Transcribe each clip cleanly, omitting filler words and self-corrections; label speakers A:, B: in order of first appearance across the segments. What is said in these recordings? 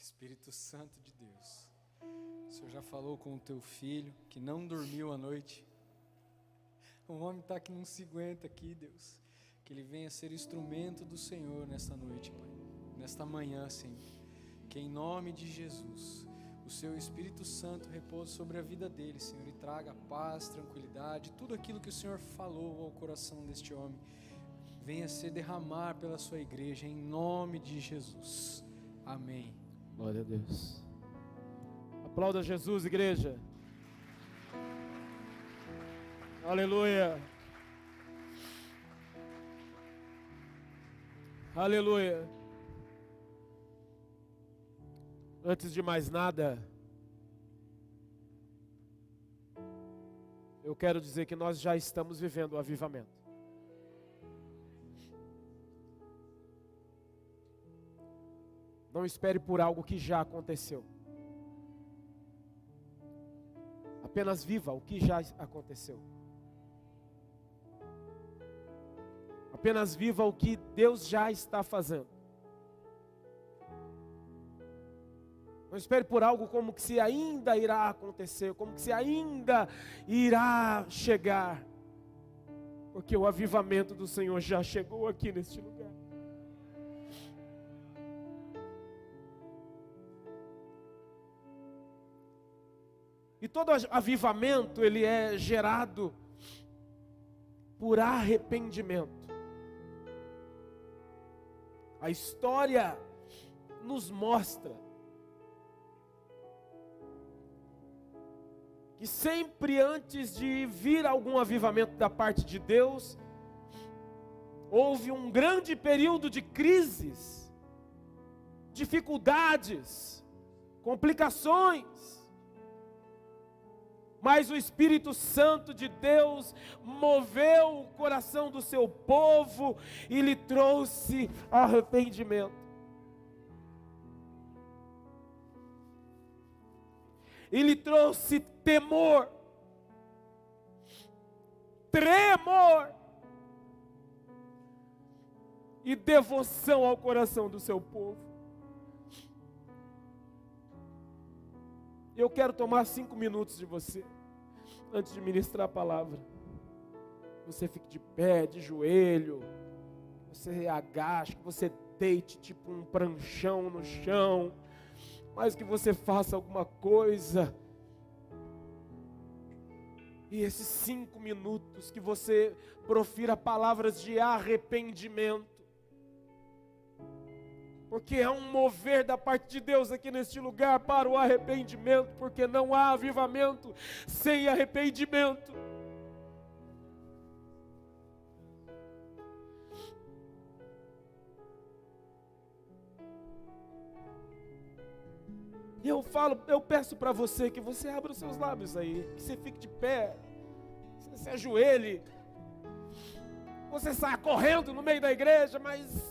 A: Espírito Santo de Deus, o Senhor já falou com o teu filho que não dormiu à noite. O homem está que não se aguenta aqui, Deus. Que ele venha ser instrumento do Senhor nesta noite, Pai. Nesta manhã, Senhor. Que em nome de Jesus, o seu Espírito Santo repouse sobre a vida dele, Senhor, e traga paz, tranquilidade, tudo aquilo que o Senhor falou ao coração deste homem, venha se derramar pela sua igreja, em nome de Jesus. Amém.
B: Glória a Deus. Aplauda Jesus, igreja. Aleluia. Aleluia. Antes de mais nada, eu quero dizer que nós já estamos vivendo o avivamento. Não espere por algo que já aconteceu. Apenas viva o que já aconteceu. Apenas viva o que Deus já está fazendo. Não espere por algo como que se ainda irá acontecer, como que se ainda irá chegar. Porque o avivamento do Senhor já chegou aqui neste lugar. E todo avivamento, ele é gerado por arrependimento. A história nos mostra que sempre antes de vir algum avivamento da parte de Deus, houve um grande período de crises, dificuldades, complicações. Mas o Espírito Santo de Deus moveu o coração do seu povo e lhe trouxe arrependimento. E lhe trouxe temor, tremor e devoção ao coração do seu povo. Eu quero tomar 5 minutos de você, antes de ministrar a palavra. Você fique de pé, de joelho, você agache, que você deite tipo um pranchão no chão, mas que você faça alguma coisa. E esses 5 minutos que você profira palavras de arrependimento. Porque é um mover da parte de Deus aqui neste lugar para o arrependimento, porque não há avivamento sem arrependimento. E eu peço para você que você abra os seus lábios aí, que você fique de pé, que você se ajoelhe, você saia correndo no meio da igreja, mas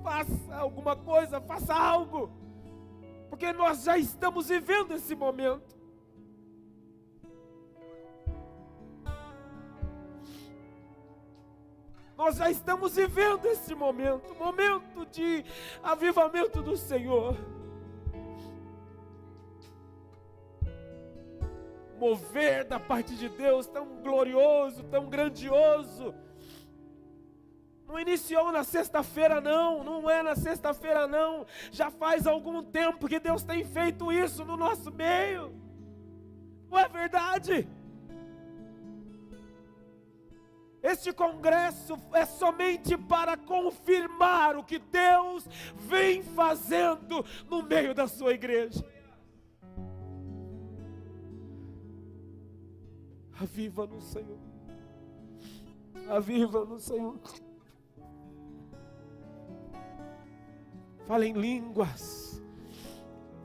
B: faça alguma coisa, faça algo, porque nós já estamos vivendo esse momento. Nós já estamos vivendo esse momento, momento de avivamento do Senhor. Mover da parte de Deus tão glorioso, tão grandioso. Não iniciou na sexta-feira não, não é na sexta-feira não. Já faz algum tempo que Deus tem feito isso no nosso meio. Não é verdade? Este congresso é somente para confirmar o que Deus vem fazendo no meio da sua igreja. Aviva no Senhor. Aviva no Senhor. Fale em línguas.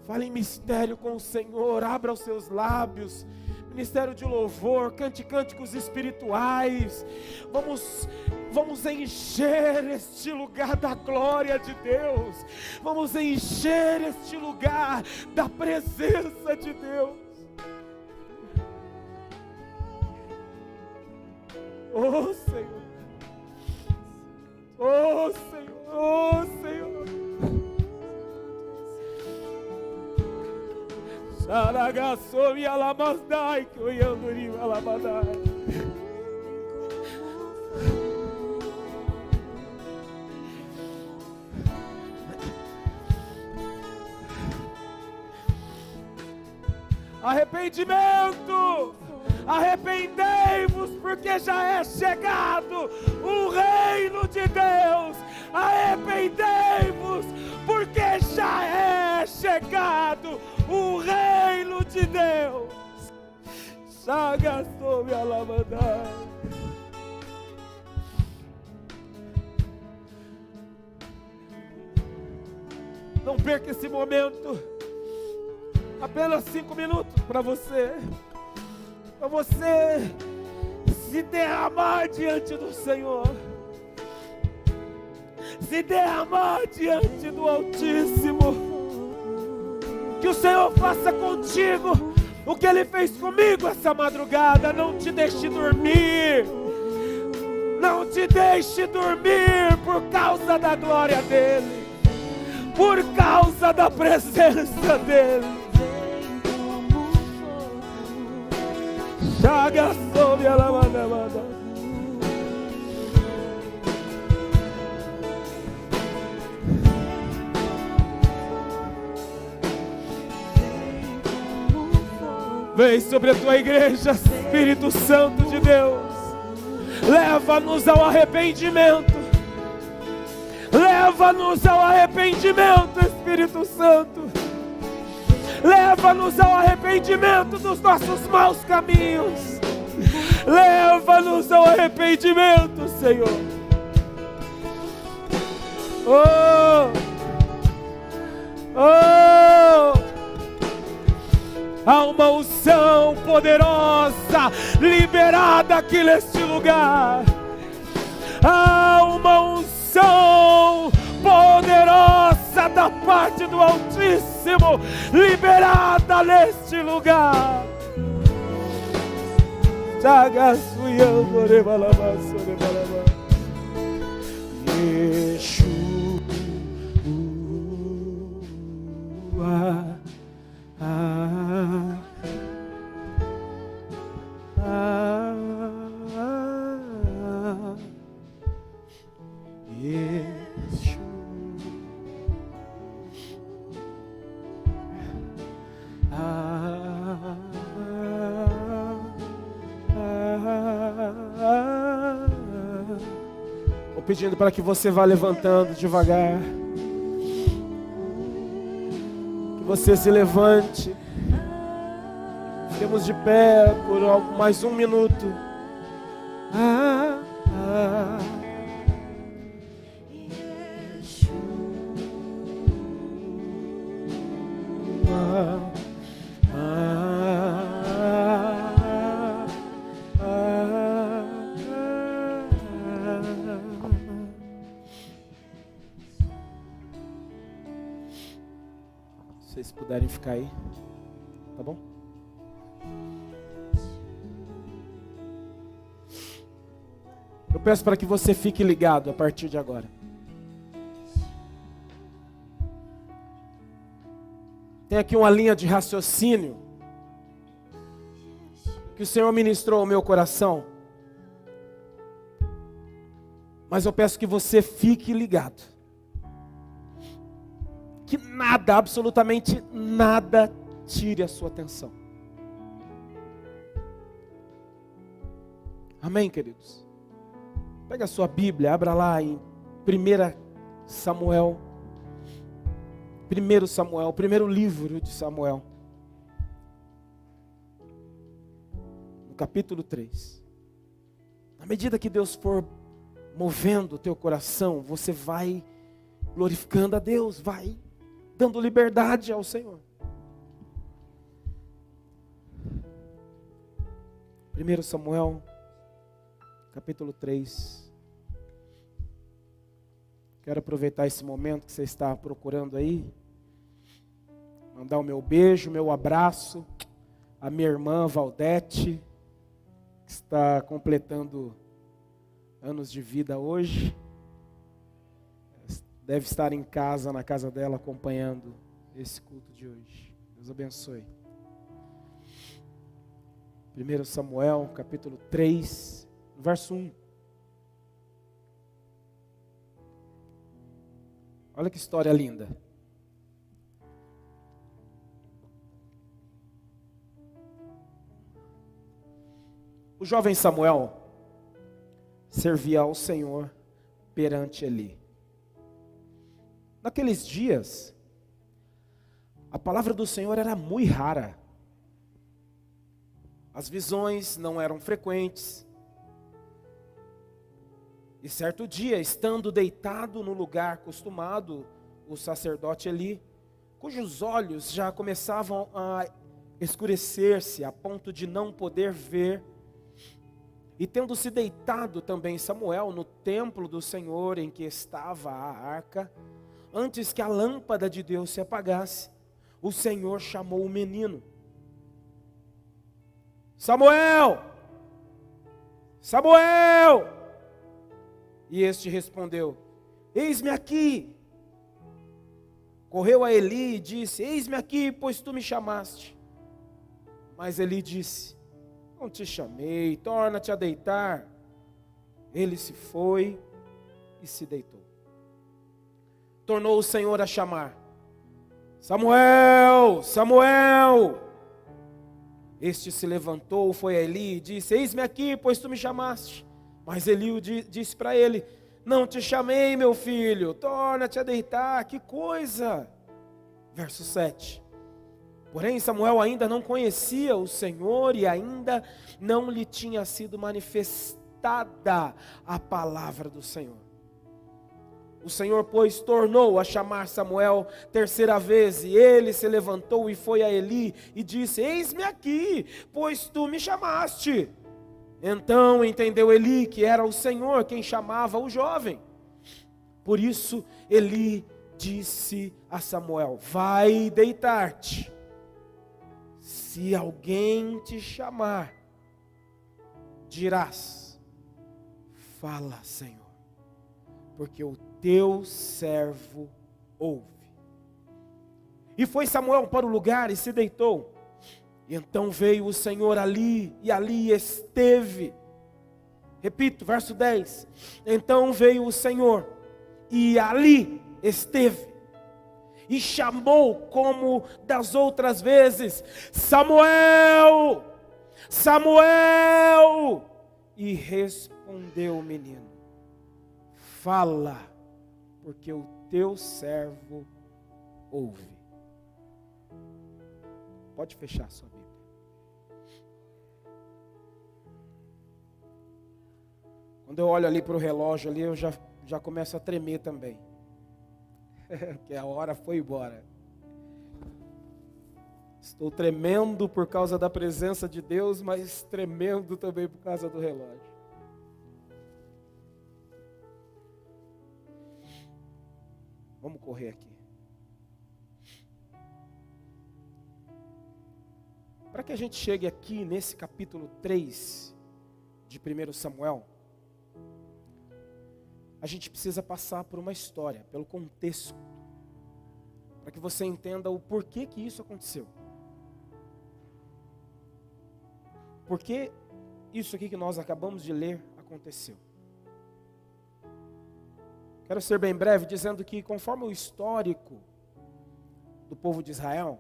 B: Fale em mistério com o Senhor. Abra os seus lábios. Ministério de louvor. Cante cânticos espirituais. Vamos encher este lugar da glória de Deus. Vamos encher este lugar da presença de Deus. Oh Senhor, oh Senhor, oh Senhor. Aragaçou e alamasdai, que eu ia andorir alamadai. Arrependimento! Arrependei-vos, porque já é chegado o reino de Deus. Arrependei-vos, porque já é chegado o reino de Deus. Chaga sobre a lavandar. Não perca esse momento. Apenas 5 minutos para você se derramar diante do Senhor, se derramar diante do Altíssimo. Que o Senhor faça contigo o que Ele fez comigo essa madrugada. Não te deixe dormir, não te deixe dormir por causa da glória dEle, por causa da presença dEle. Chaga sobre a lavanda. Vem sobre a tua igreja, Espírito Santo de Deus. Leva-nos ao arrependimento. Leva-nos ao arrependimento, Espírito Santo. Leva-nos ao arrependimento dos nossos maus caminhos. Leva-nos ao arrependimento, Senhor. Oh! Há uma unção poderosa liberada aqui neste lugar. Há uma unção poderosa da parte do Altíssimo liberada neste lugar. Vou pedindo para que você vá levantando devagar, que você se levante. Fiquemos de pé por mais 1 minuto. Se vocês puderem ficar aí, tá bom? Eu peço para que você fique ligado a partir de agora. Tem aqui uma linha de raciocínio que o Senhor ministrou ao meu coração. Mas eu peço que você fique ligado. Que nada, absolutamente nada, tire a sua atenção. Amém, queridos? Pega a sua Bíblia, abra lá em 1 Samuel. 1 Samuel, o primeiro livro de Samuel. No capítulo 3. À medida que Deus for movendo o teu coração, você vai glorificando a Deus, vai dando liberdade ao Senhor. 1 Samuel, capítulo 3. Quero aproveitar esse momento que você está procurando aí. Mandar o meu beijo, meu abraço à minha irmã Valdete, que está completando anos de vida hoje. Deve estar em casa, na casa dela, acompanhando esse culto de hoje. Deus abençoe. 1 Samuel, capítulo 3, verso 1. Olha que história linda. O jovem Samuel servia ao Senhor perante Eli. Naqueles dias, a palavra do Senhor era muito rara. As visões não eram frequentes. E certo dia, estando deitado no lugar acostumado, o sacerdote Eli, cujos olhos já começavam a escurecer-se a ponto de não poder ver, e tendo se deitado também Samuel no templo do Senhor em que estava a arca, antes que a lâmpada de Deus se apagasse, o Senhor chamou o menino. Samuel! Samuel! E este respondeu: eis-me aqui. Correu a Eli e disse: eis-me aqui, pois tu me chamaste. Mas Eli disse: não te chamei, torna-te a deitar. Ele se foi e se deitou. Tornou o Senhor a chamar: Samuel, Samuel. Este se levantou, foi a Eli e disse: eis-me aqui, pois tu me chamaste. Mas Eli disse para ele: não te chamei, meu filho, torna-te a deitar. Que coisa! Verso 7. Porém Samuel ainda não conhecia o Senhor e ainda não lhe tinha sido manifestada a palavra do Senhor. O Senhor, pois, tornou a chamar Samuel terceira vez, e ele se levantou e foi a Eli e disse: eis-me aqui, pois tu me chamaste. Então entendeu Eli que era o Senhor quem chamava o jovem. Por isso Eli disse a Samuel: vai deitar-te. Se alguém te chamar, dirás: fala, Senhor, porque o teu servo ouve. E foi Samuel para o lugar e se deitou. E então veio o Senhor ali, e ali esteve. Repito, verso 10. Então veio o Senhor, e ali esteve. E chamou como das outras vezes: Samuel, Samuel. E respondeu o menino: fala, porque o teu servo ouve. Pode fechar sua Bíblia. Quando eu olho ali para o relógio ali, eu já começo a tremer também. Porque a hora foi embora. Estou tremendo por causa da presença de Deus, mas tremendo também por causa do relógio. Vamos correr aqui. Para que a gente chegue aqui nesse capítulo 3 de 1 Samuel, a gente precisa passar por uma história, pelo contexto, para que você entenda o porquê que isso aconteceu. Por que isso aqui que nós acabamos de ler aconteceu? Quero ser bem breve, dizendo que conforme o histórico do povo de Israel,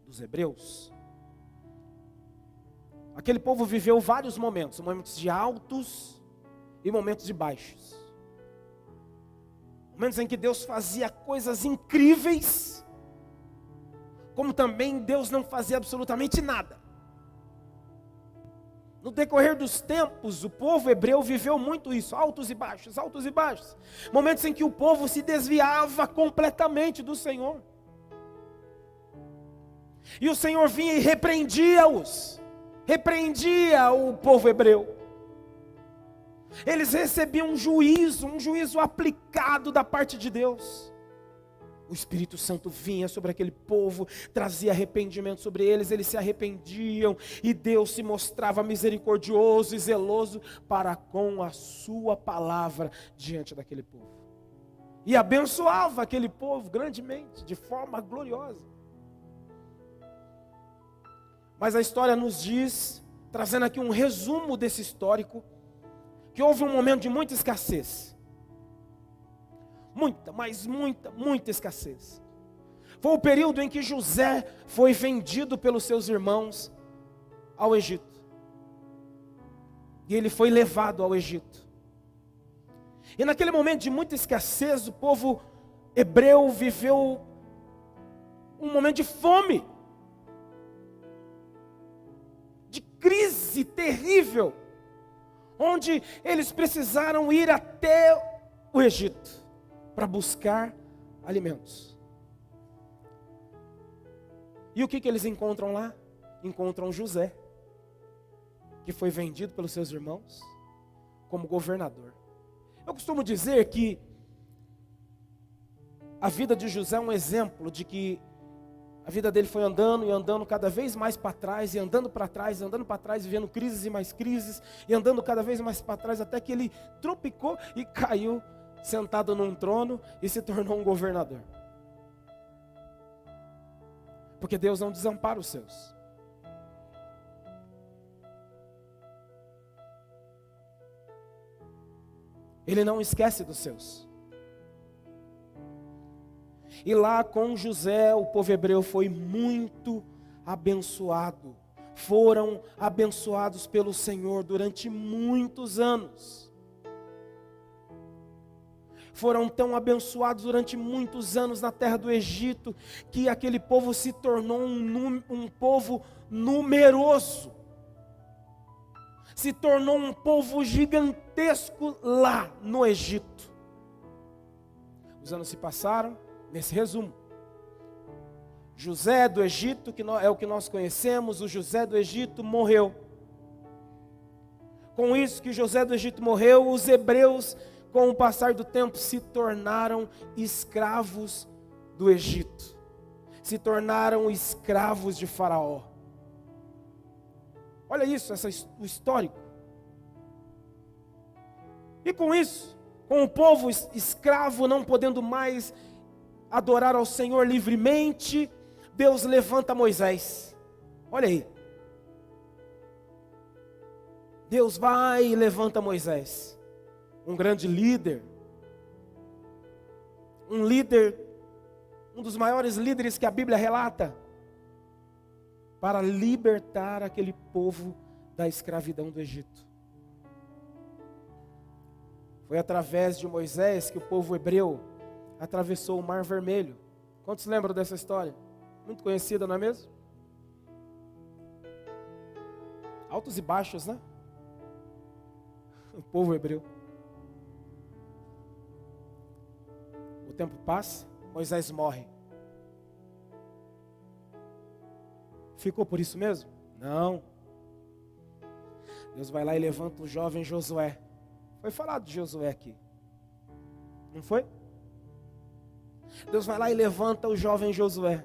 B: dos hebreus, aquele povo viveu vários momentos de altos e momentos de baixos. Momentos em que Deus fazia coisas incríveis, como também Deus não fazia absolutamente nada. No decorrer dos tempos, o povo hebreu viveu muito isso, altos e baixos, altos e baixos. Momentos em que o povo se desviava completamente do Senhor. E o Senhor vinha e repreendia-os, repreendia o povo hebreu. Eles recebiam um juízo aplicado da parte de Deus. O Espírito Santo vinha sobre aquele povo, trazia arrependimento sobre eles se arrependiam, e Deus se mostrava misericordioso e zeloso para com a sua palavra diante daquele povo. E abençoava aquele povo grandemente, de forma gloriosa. Mas a história nos diz, trazendo aqui um resumo desse histórico, que houve um momento de muita escassez. Muita, mas muita escassez. Foi o período em que José foi vendido pelos seus irmãos ao Egito. E ele foi levado ao Egito. E naquele momento de muita escassez, o povo hebreu viveu um momento de fome, de crise terrível, onde eles precisaram ir até o Egito para buscar alimentos. E o que eles encontram lá? Encontram José, que foi vendido pelos seus irmãos como governador. Eu costumo dizer que a vida de José é um exemplo de que a vida dele foi andando e andando cada vez mais para trás, e andando para trás, vivendo crises e mais crises, e andando cada vez mais para trás, até que ele tropicou e caiu sentado num trono e se tornou um governador. Porque Deus não desampara os seus. Ele não esquece dos seus. E lá com José, o povo hebreu foi muito abençoado. Foram abençoados pelo Senhor durante muitos anos. Foram tão abençoados durante muitos anos na terra do Egito, que aquele povo se tornou um povo numeroso. Se tornou um povo gigantesco lá no Egito. Os anos se passaram, nesse resumo. José do Egito, que é o que nós conhecemos, o José do Egito morreu. Com isso que José do Egito morreu, os hebreus, com o passar do tempo, se tornaram escravos do Egito. Se tornaram escravos de Faraó. Olha isso, o histórico. E com isso, com o povo escravo não podendo mais adorar ao Senhor livremente, Deus levanta Moisés. Olha aí. Deus vai e levanta Moisés. Um grande líder. Um líder, um dos maiores líderes que a Bíblia relata, para libertar aquele povo da escravidão do Egito. Foi através de Moisés que o povo hebreu atravessou o Mar Vermelho. Quantos lembram dessa história? Muito conhecida, não é mesmo? Altos e baixos, né? O povo hebreu. O tempo passa, Moisés morre. Ficou por isso mesmo? Não. Deus vai lá e levanta o jovem Josué. Foi falado de Josué aqui. Não foi? Deus vai lá e levanta o jovem Josué.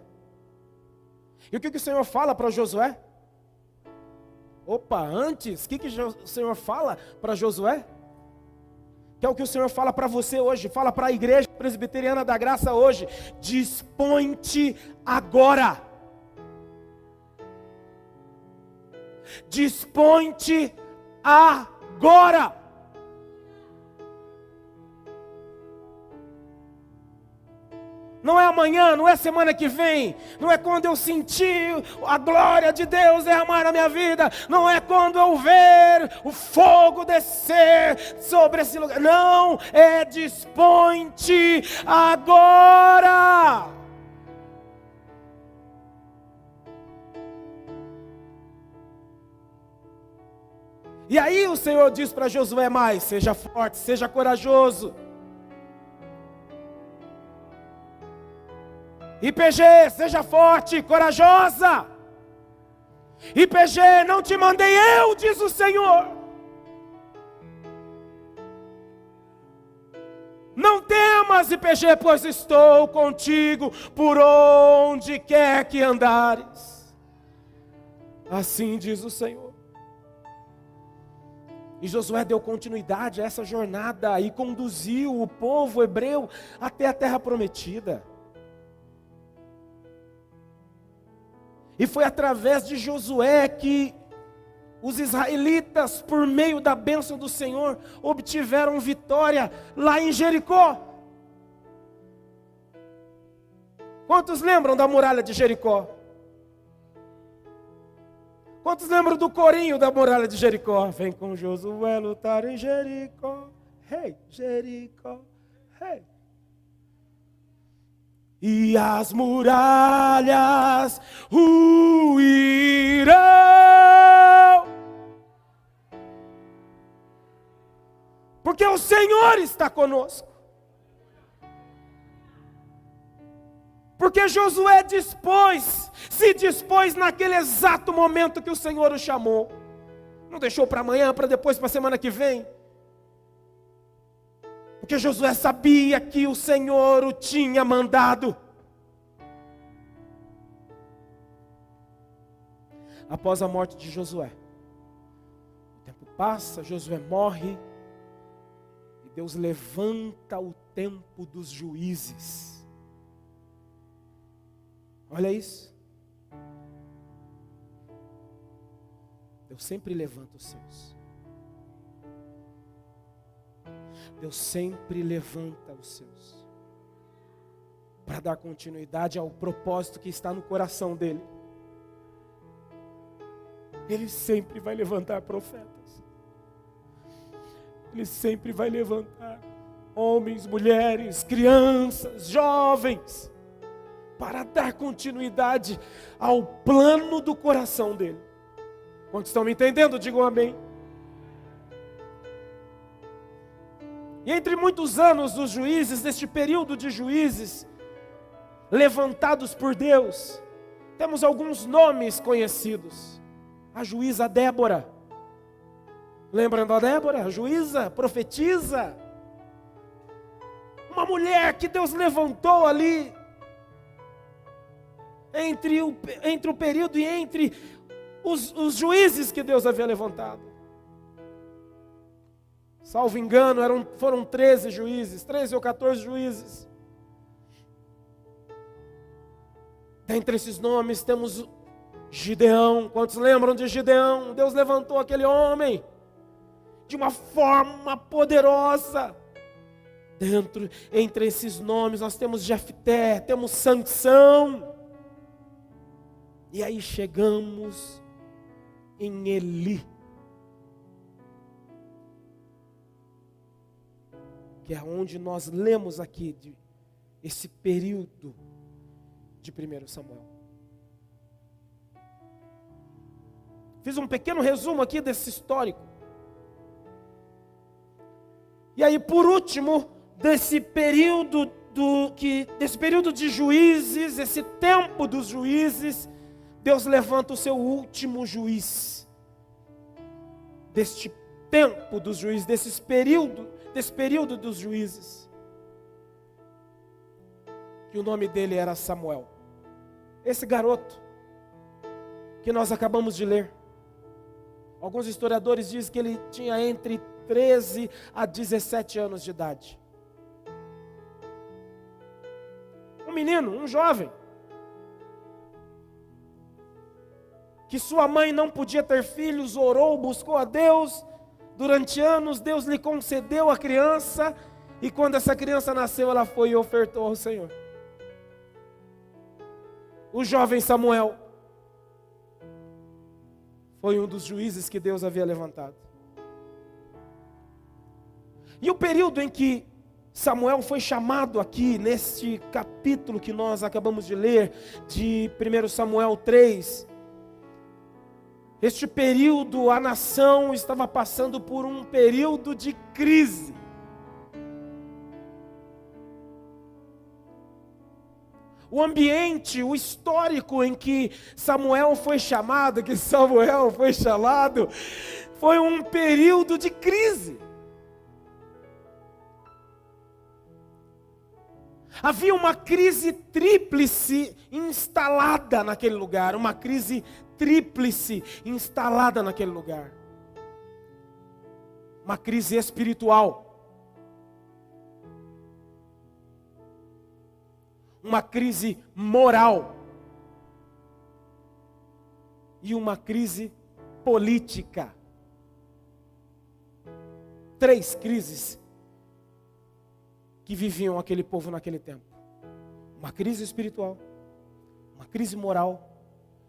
B: E o que o Senhor fala para Josué? Opa, antes, o que o Senhor fala para Josué? Que é o que o Senhor fala para você hoje, fala para a igreja presbiteriana da graça hoje. Dispõe-te agora. Dispõe-te agora. Não é amanhã, não é semana que vem, não é quando eu sentir a glória de Deus derramar na minha vida, não é quando eu ver o fogo descer sobre esse lugar, não, é dispõe-te agora. E aí o Senhor diz para Josué mais: seja forte, seja corajoso. IPG, seja forte, corajosa. IPG, não te mandei eu, diz o Senhor. Não temas, IPG, pois estou contigo por onde quer que andares. Assim diz o Senhor. E Josué deu continuidade a essa jornada e conduziu o povo hebreu até a terra prometida. E foi através de Josué que os israelitas, por meio da bênção do Senhor, obtiveram vitória lá em Jericó. Quantos lembram da muralha de Jericó? Quantos lembram do corinho da muralha de Jericó? Vem com Josué lutar em Jericó. Hey, Jericó. Hey. E as muralhas ruirão, porque o Senhor está conosco. Porque Josué se dispôs naquele exato momento que o Senhor o chamou. Não deixou para amanhã, para depois, para a semana que vem. Porque Josué sabia que o Senhor o tinha mandado. Após a morte de Josué, o tempo passa, Josué morre, e Deus levanta o tempo dos juízes. Olha isso. Deus sempre levanta os seus. Deus sempre levanta os seus, para dar continuidade ao propósito que está no coração dele. Ele sempre vai levantar profetas. Ele sempre vai levantar homens, mulheres, crianças, jovens, para dar continuidade ao plano do coração dele. Quantos estão me entendendo? Digam amém. E entre muitos anos dos juízes, neste período de juízes, levantados por Deus, temos alguns nomes conhecidos. A juíza Débora. Lembram da Débora? A juíza, profetiza. Uma mulher que Deus levantou ali, entre o período e entre os juízes que Deus havia levantado. Salvo engano, foram 13 juízes, 13 ou 14 juízes. Dentre esses nomes temos Gideão. Quantos lembram de Gideão? Deus levantou aquele homem de uma forma poderosa. Entre esses nomes nós temos Jefté, temos Sansão. E aí chegamos em Eli, que é onde nós lemos aqui esse período de 1 Samuel. Fiz um pequeno resumo aqui desse histórico. E aí, por último, desse período de juízes, esse tempo dos juízes, Deus levanta o seu último juiz. Deste tempo dos juízes, desse período dos juízes. Que o nome dele era Samuel. Esse garoto que nós acabamos de ler. Alguns historiadores dizem que ele tinha entre 13 a 17 anos de idade. Um menino, um jovem, que sua mãe não podia ter filhos, orou, buscou a Deus. Durante anos, Deus lhe concedeu a criança, e quando essa criança nasceu, ela foi e ofertou ao Senhor. O jovem Samuel foi um dos juízes que Deus havia levantado. E o período em que Samuel foi chamado aqui, neste capítulo que nós acabamos de ler, de 1 Samuel 3, este período, a nação estava passando por um período de crise. O ambiente, o histórico em que Samuel foi chamado, foi um período de crise. Havia uma crise tríplice instalada naquele lugar, uma crise tríplice instalada naquele lugar. Uma crise espiritual. Uma crise moral. e uma crise política. 3 crises que viviam aquele povo naquele tempo. Uma crise espiritual, uma crise moral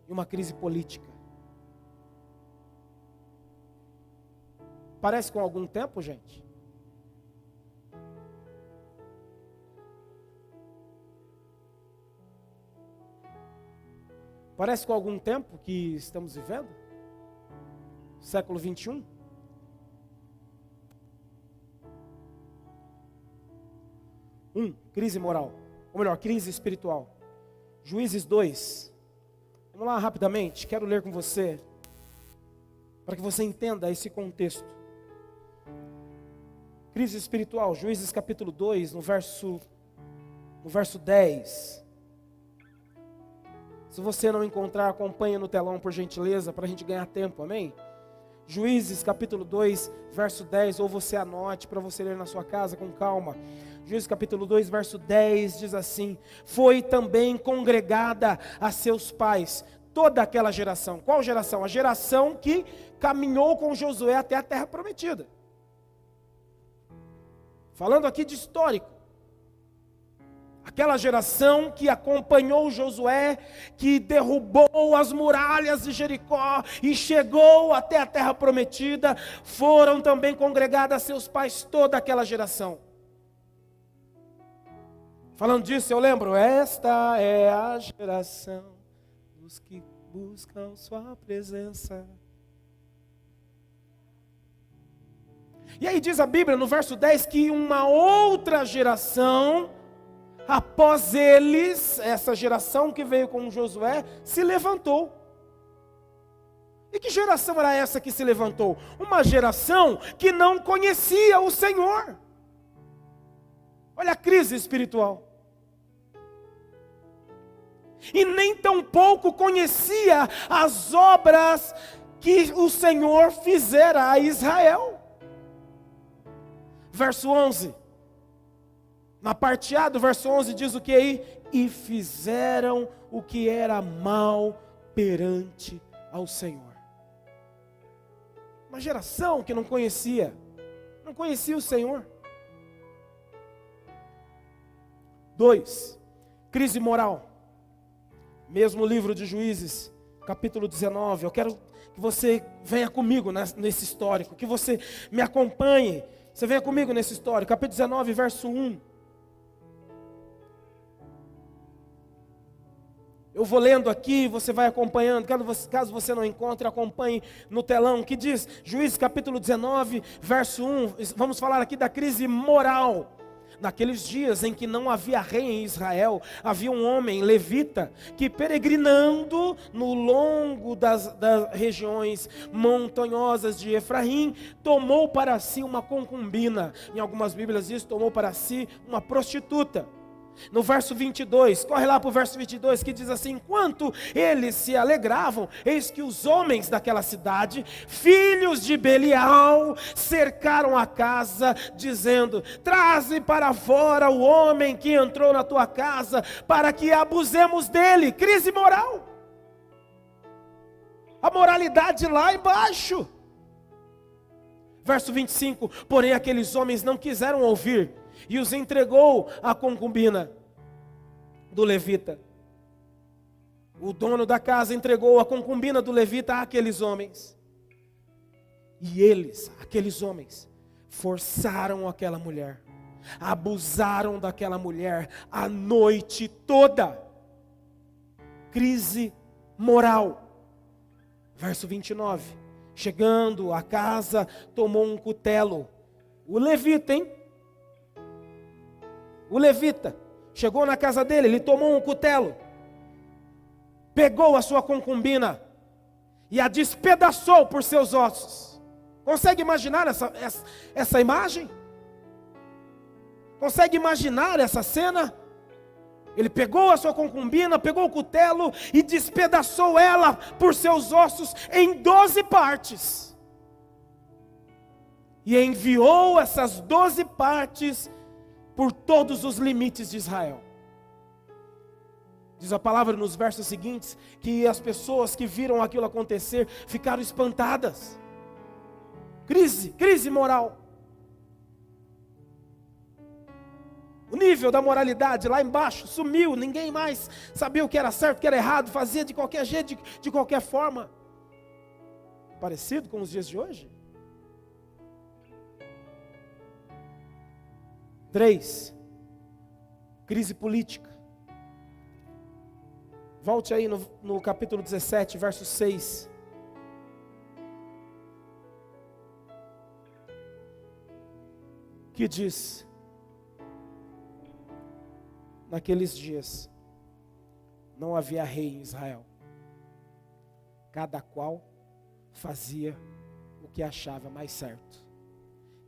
B: e uma crise política. Parece com algum tempo, gente? Parece com algum tempo que estamos vivendo? Século 21? Crise moral. Ou melhor, crise espiritual. Juízes 2. Vamos lá rapidamente, quero ler com você, para que você entenda esse contexto. Crise espiritual, Juízes capítulo 2, no verso 10. Se você não encontrar, acompanhe no telão por gentileza, para a gente ganhar tempo, amém? Juízes capítulo 2, verso 10, ou você anote para você ler na sua casa com calma. Juízes capítulo 2, verso 10 diz assim: foi também congregada a seus pais toda aquela geração. Qual geração? A geração que caminhou com Josué até a terra prometida. Falando aqui de histórico. Aquela geração que acompanhou Josué, que derrubou as muralhas de Jericó e chegou até a terra prometida, foram também congregadas a seus pais toda aquela geração. Falando disso, eu lembro, esta é a geração dos que buscam sua presença. E aí diz a Bíblia no verso 10 que uma outra geração, após eles, essa geração que veio com Josué, se levantou. E que geração era essa que se levantou? Uma geração que não conhecia o Senhor. Olha a crise espiritual. E nem tampouco conhecia as obras que o Senhor fizera a Israel. Verso 11. Na parte A do verso 11 diz o que aí? E fizeram o que era mal perante ao Senhor. Uma geração que não conhecia o Senhor. 2. Crise moral. Mesmo livro de Juízes, capítulo 19. Eu quero que você venha comigo nesse histórico, que você me acompanhe. Você venha comigo nesse histórico, capítulo 19, verso 1. Eu vou lendo aqui, você vai acompanhando. Caso você não encontre, acompanhe no telão. Que diz, Juízes capítulo 19, verso 1. Vamos falar aqui da crise moral. Naqueles dias em que não havia rei em Israel, havia um homem levita que, peregrinando no longo das regiões montanhosas de Efraim, tomou para si uma concubina. Em algumas Bíblias diz, tomou para si uma prostituta. No verso 22, corre lá para o verso 22, que diz assim: enquanto eles se alegravam, eis que os homens daquela cidade, filhos de Belial, cercaram a casa, dizendo: traze para fora o homem que entrou na tua casa, para que abusemos dele. Crise moral. A moralidade lá embaixo. Verso 25, porém aqueles homens não quiseram ouvir, e os entregou à concubina do levita. O dono da casa entregou a concubina do levita àqueles homens. E eles, aqueles homens, forçaram aquela mulher, abusaram daquela mulher a noite toda. Crise moral. Verso 29. Chegando à casa, tomou um cutelo. O levita, hein? O levita chegou na casa dele, ele tomou um cutelo, pegou a sua concubina e a despedaçou por seus ossos. Consegue imaginar essa imagem? Consegue imaginar essa cena? Ele pegou a sua concubina, pegou o cutelo e despedaçou ela por seus ossos em 12 partes. E enviou essas 12 partes por todos os limites de Israel. Diz a palavra nos versos seguintes que as pessoas que viram aquilo acontecer ficaram espantadas. Crise moral. O nível da moralidade lá embaixo sumiu, ninguém mais sabia o que era certo, o que era errado, fazia de qualquer jeito, de qualquer forma. Parecido com os dias de hoje. 3. Crise política. Volte aí no capítulo 17, verso 6. Que diz: naqueles dias não havia rei em Israel, cada qual fazia o que achava mais certo,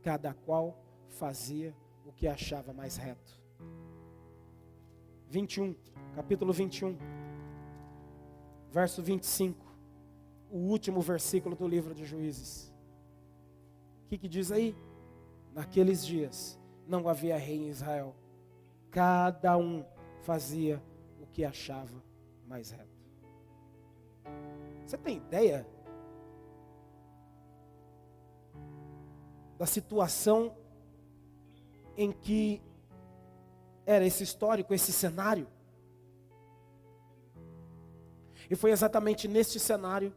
B: cada qual fazia o que achava mais reto. 21, capítulo 21, verso 25, o último versículo do livro de Juízes. O que diz aí? Naqueles dias não havia rei em Israel, cada um fazia o que achava mais reto. Você tem ideia da situação em que era esse histórico, esse cenário? E foi exatamente neste cenário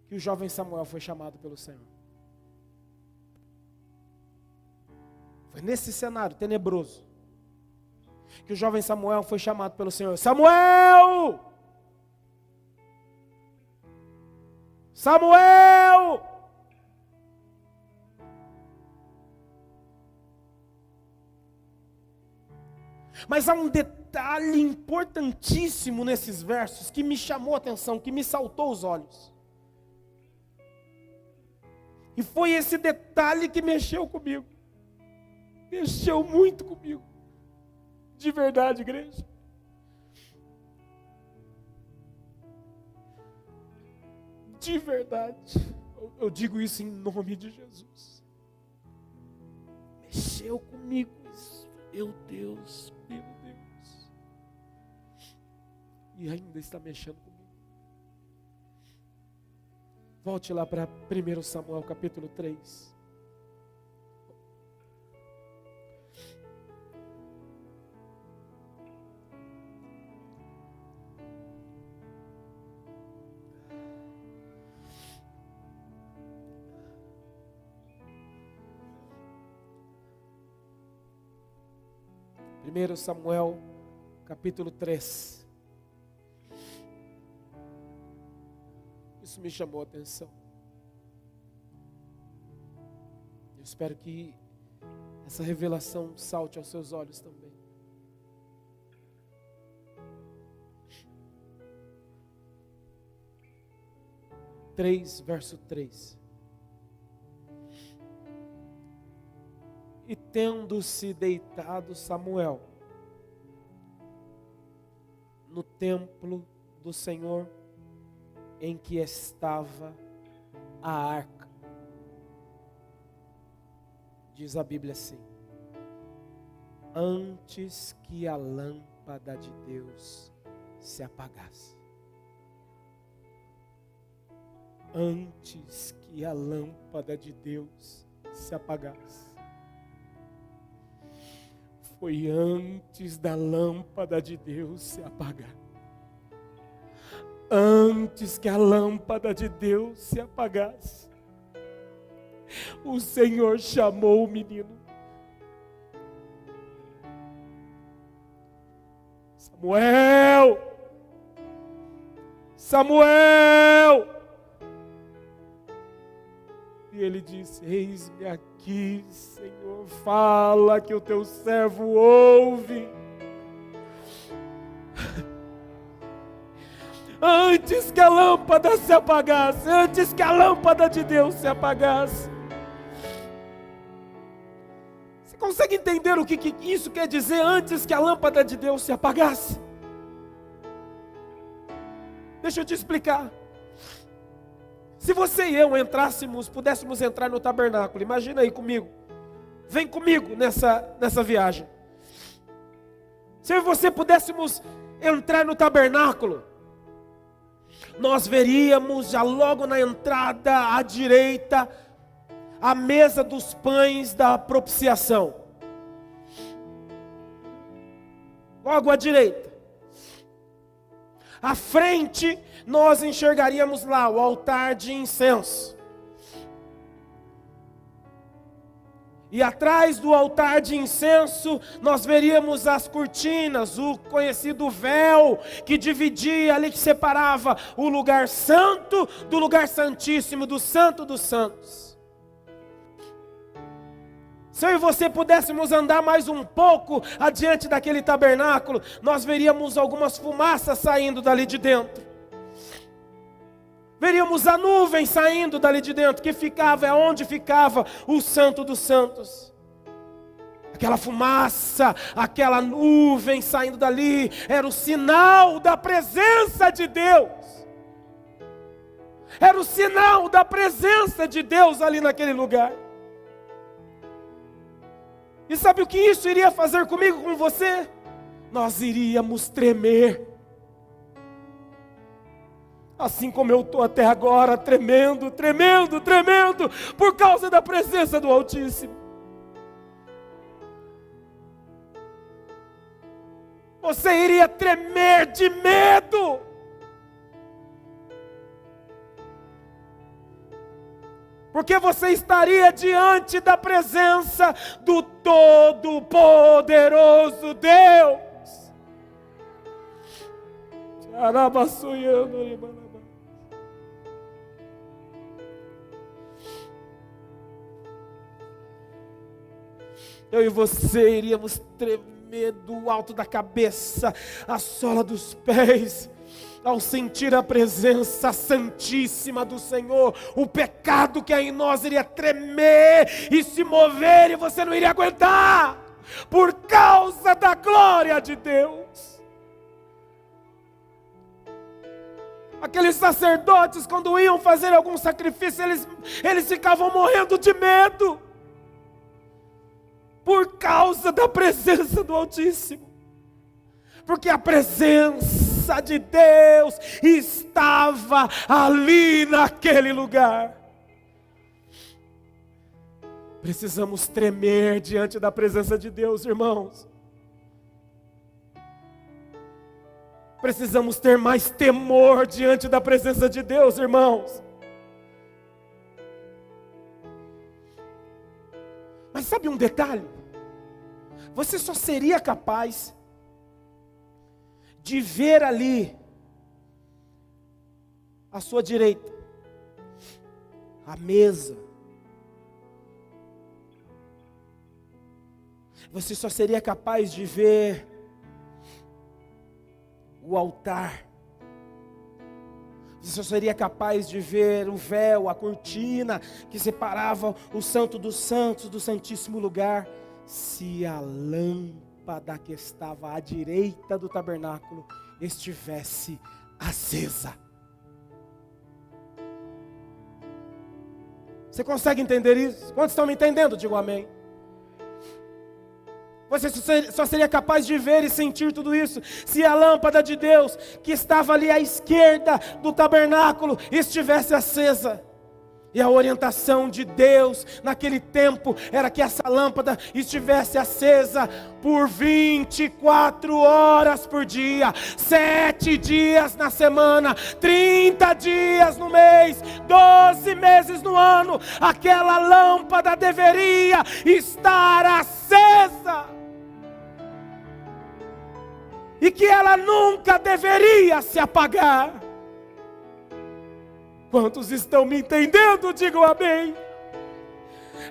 B: que o jovem Samuel foi chamado pelo Senhor. Foi nesse cenário tenebroso que o jovem Samuel foi chamado pelo Senhor. Samuel! Samuel! Mas há um detalhe importantíssimo nesses versos que me chamou a atenção, que me saltou os olhos. E foi esse detalhe que mexeu comigo. Mexeu muito comigo. De verdade, igreja. De verdade. Eu digo isso em nome de Jesus. Mexeu comigo isso. Meu Deus. E ainda está mexendo comigo. Volte lá para 1 Samuel capítulo 3. Primeiro Samuel capítulo 3. Isso me chamou a atenção. Eu espero que essa revelação salte aos seus olhos também. Verso 3. E tendo-se deitado Samuel no templo do Senhor, em que estava a arca, diz a Bíblia assim: antes que a lâmpada de Deus se apagasse. Antes que a lâmpada de Deus se apagasse. Foi antes da lâmpada de Deus se apagar. Antes que a lâmpada de Deus se apagasse, o Senhor chamou o menino. Samuel! Samuel! E ele disse: eis-me aqui, Senhor, fala que o teu servo ouve. Antes que a lâmpada se apagasse, antes que a lâmpada de Deus se apagasse. Você consegue entender o que isso quer dizer, antes que a lâmpada de Deus se apagasse? Deixa eu te explicar. Se você e eu pudéssemos entrar no tabernáculo, imagina aí comigo, vem comigo nessa viagem. Se eu e você pudéssemos entrar no tabernáculo, nós veríamos já logo na entrada à direita a mesa dos pães da propiciação. Logo à direita. À frente, nós enxergaríamos lá o altar de incenso. E atrás do altar de incenso, nós veríamos as cortinas, o conhecido véu que dividia ali, que separava o lugar santo do lugar santíssimo, do santo dos santos. Se eu e você pudéssemos andar mais um pouco adiante daquele tabernáculo, nós veríamos algumas fumaças saindo dali de dentro. Veríamos a nuvem saindo dali de dentro, que ficava, é onde ficava o Santo dos Santos. Aquela fumaça, aquela nuvem saindo dali, era o sinal da presença de Deus. Era o sinal da presença de Deus ali naquele lugar. E sabe o que isso iria fazer comigo, com você? Nós iríamos tremer. Assim como eu estou até agora, tremendo, tremendo, tremendo, por causa da presença do Altíssimo. Você iria tremer de medo. Porque você estaria diante da presença do Todo-Poderoso Deus. Eu e você iríamos tremer do alto da cabeça à sola dos pés, ao sentir a presença santíssima do Senhor. O pecado que há em nós iria tremer e se mover, e você não iria aguentar, por causa da glória de Deus. Aqueles sacerdotes, quando iam fazer algum sacrifício, eles ficavam morrendo de medo, por causa da presença do Altíssimo. Porque a presença de Deus estava ali naquele lugar. Precisamos tremer diante da presença de Deus, irmãos. Precisamos ter mais temor diante da presença de Deus, irmãos. Mas sabe um detalhe? Você só seria capaz de ver ali, à sua direita, a mesa. Você só seria capaz de ver o altar. Você só seria capaz de ver o véu, a cortina que separava o Santo dos Santos do Santíssimo Lugar, se a lâmpada que estava à direita do tabernáculo estivesse acesa. Você consegue entender isso? Quantos estão me entendendo? Digo amém. Você só seria capaz de ver e sentir tudo isso se a lâmpada de Deus, que estava ali à esquerda do tabernáculo, estivesse acesa. E a orientação de Deus naquele tempo era que essa lâmpada estivesse acesa por 24 horas por dia, 7 dias na semana, 30 dias no mês, 12 meses no ano. Aquela lâmpada deveria estar acesa. E que ela nunca deveria se apagar. Quantos estão me entendendo? Digam amém.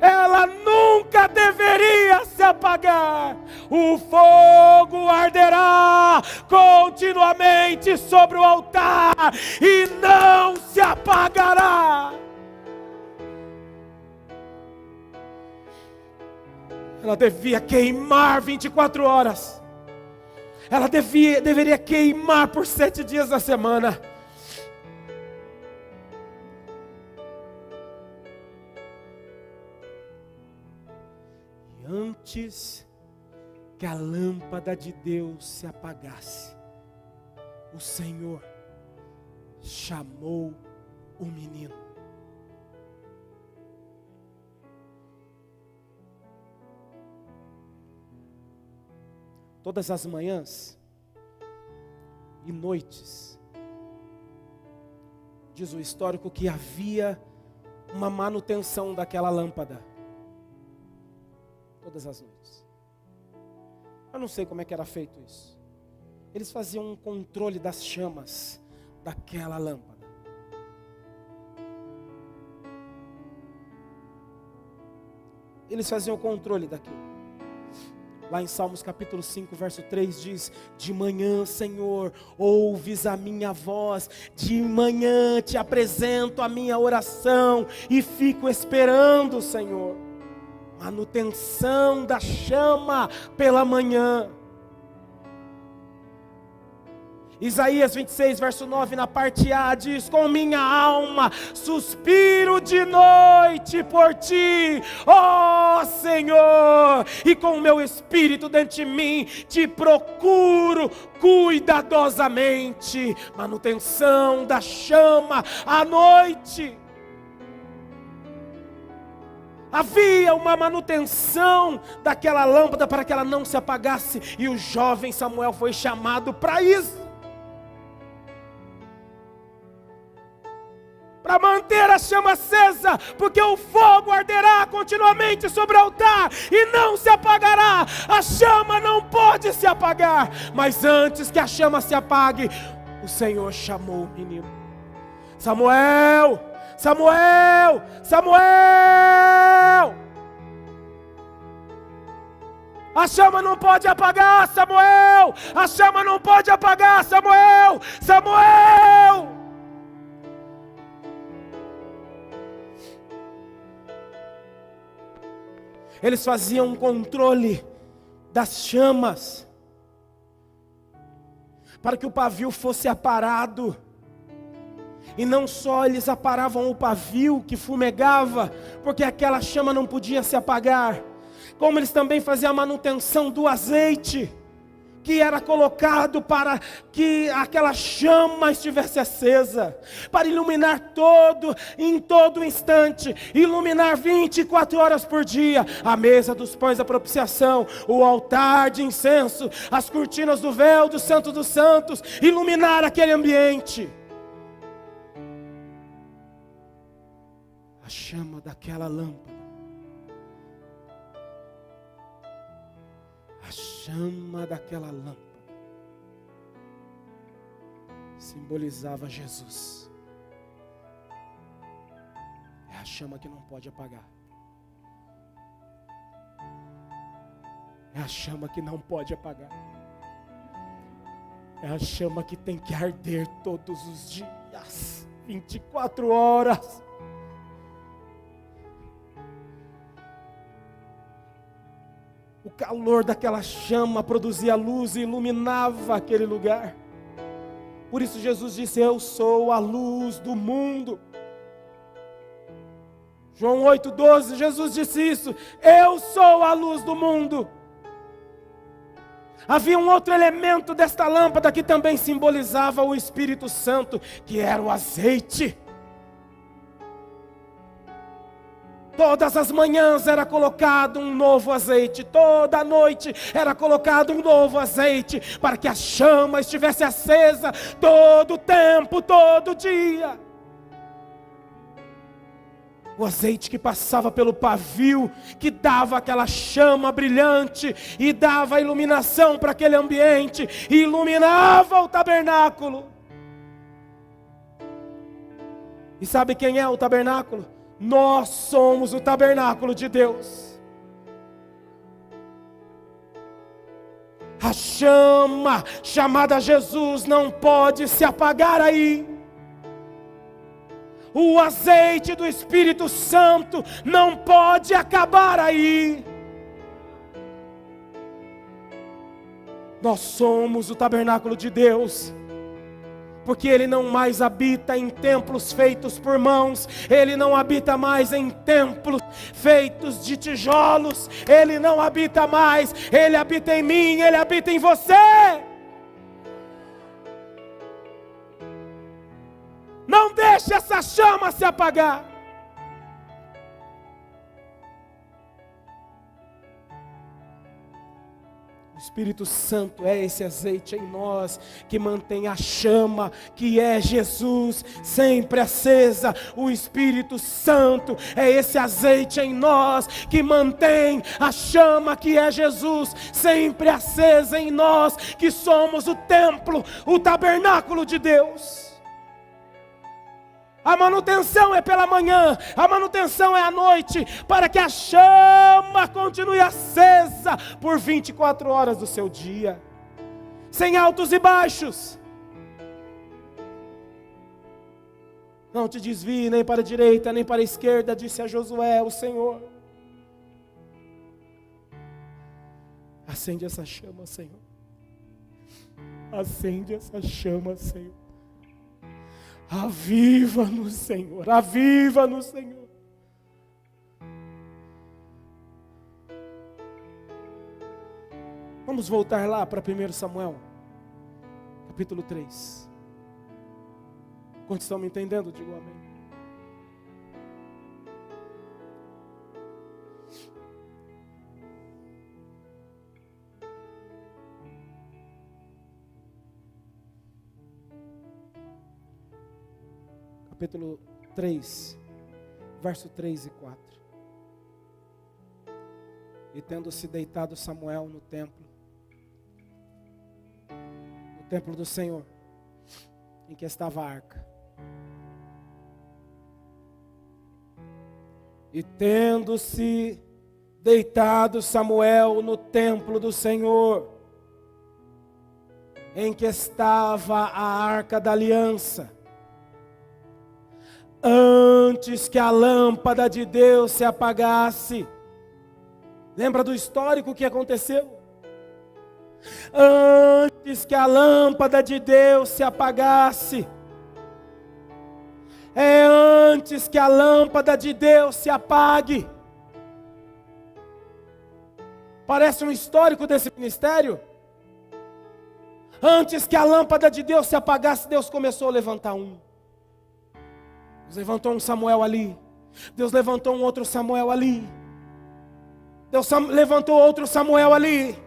B: Ela nunca deveria se apagar. O fogo arderá continuamente sobre o altar e não se apagará. Ela devia queimar 24 horas. Ela deveria queimar por 7 dias da semana. E antes que a lâmpada de Deus se apagasse, o Senhor chamou o menino. Todas as manhãs e noites, diz o histórico que havia uma manutenção daquela lâmpada. Todas as noites. Eu não sei como é que era feito isso. Eles faziam um controle das chamas daquela lâmpada. Eles faziam o controle daquilo. Lá em Salmos capítulo 5, verso 3 diz: de manhã, Senhor, ouves a minha voz, de manhã te apresento a minha oração e fico esperando, Senhor. Manutenção da chama pela manhã. Isaías 26, verso 9, na parte A, diz: com minha alma suspiro de noite por ti, ó Senhor, e com o meu espírito dentro de mim te procuro cuidadosamente. Manutenção da chama à noite. Havia uma manutenção daquela lâmpada para que ela não se apagasse, e o jovem Samuel foi chamado para isso. Para manter a chama acesa, porque o fogo arderá continuamente sobre o altar e não se apagará. A chama não pode se apagar, mas antes que a chama se apague, o Senhor chamou o menino: Samuel, Samuel, Samuel. A chama não pode apagar, Samuel. A chama não pode apagar, Samuel, Samuel. Eles faziam um controle das chamas, para que o pavio fosse aparado. E não só eles aparavam o pavio que fumegava, porque aquela chama não podia se apagar, como eles também faziam a manutenção do azeite, que era colocado para que aquela chama estivesse acesa, para iluminar em todo instante, iluminar 24 horas por dia, a mesa dos pães da propiciação, o altar de incenso, as cortinas do véu do Santo dos Santos, iluminar aquele ambiente. A chama daquela lâmpada, a chama daquela lâmpada simbolizava Jesus. É a chama que não pode apagar. É a chama que não pode apagar. É a chama que tem que arder todos os dias, 24 horas. O calor daquela chama produzia luz e iluminava aquele lugar. Por isso Jesus disse: eu sou a luz do mundo. João 8,12, Jesus disse isso: eu sou a luz do mundo. Havia um outro elemento desta lâmpada que também simbolizava o Espírito Santo, que era o azeite. Todas as manhãs era colocado um novo azeite, toda noite era colocado um novo azeite, para que a chama estivesse acesa todo o tempo, todo dia. O azeite que passava pelo pavio, que dava aquela chama brilhante e dava iluminação para aquele ambiente, e iluminava o tabernáculo. E sabe quem é o tabernáculo? Nós somos o tabernáculo de Deus. A chama chamada Jesus não pode se apagar aí. O azeite do Espírito Santo não pode acabar aí. Nós somos o tabernáculo de Deus, porque Ele não mais habita em templos feitos por mãos, Ele não habita mais em templos feitos de tijolos, Ele não habita mais, Ele habita em mim, Ele habita em você. Não deixe essa chama se apagar. O Espírito Santo é esse azeite em nós que mantém a chama, que é Jesus, sempre acesa. O Espírito Santo é esse azeite em nós que mantém a chama, que é Jesus, sempre acesa em nós, que somos o templo, o tabernáculo de Deus. A manutenção é pela manhã, a manutenção é à noite, para que a chama continue acesa por 24 horas do seu dia, sem altos e baixos. Não te desvie nem para a direita, nem para a esquerda, disse a Josué, o Senhor. Acende essa chama, Senhor. Acende essa chama, Senhor. Aviva-nos, Senhor, aviva-nos, Senhor. Vamos voltar lá para 1 Samuel, capítulo 3. Quantos estão me entendendo? Digo amém. Capítulo 3, verso 3 e 4. E tendo-se deitado Samuel no templo do Senhor, em que estava a arca. E tendo-se deitado Samuel no templo do Senhor, em que estava a arca da aliança, antes que a lâmpada de Deus se apagasse. Lembra do histórico que aconteceu? Antes que a lâmpada de Deus se apagasse. É antes que a lâmpada de Deus se apague. Parece um histórico desse ministério. Antes que a lâmpada de Deus se apagasse, Deus começou a levantar um. Deus levantou um Samuel ali. Deus levantou um outro Samuel ali. Deus levantou outro Samuel ali.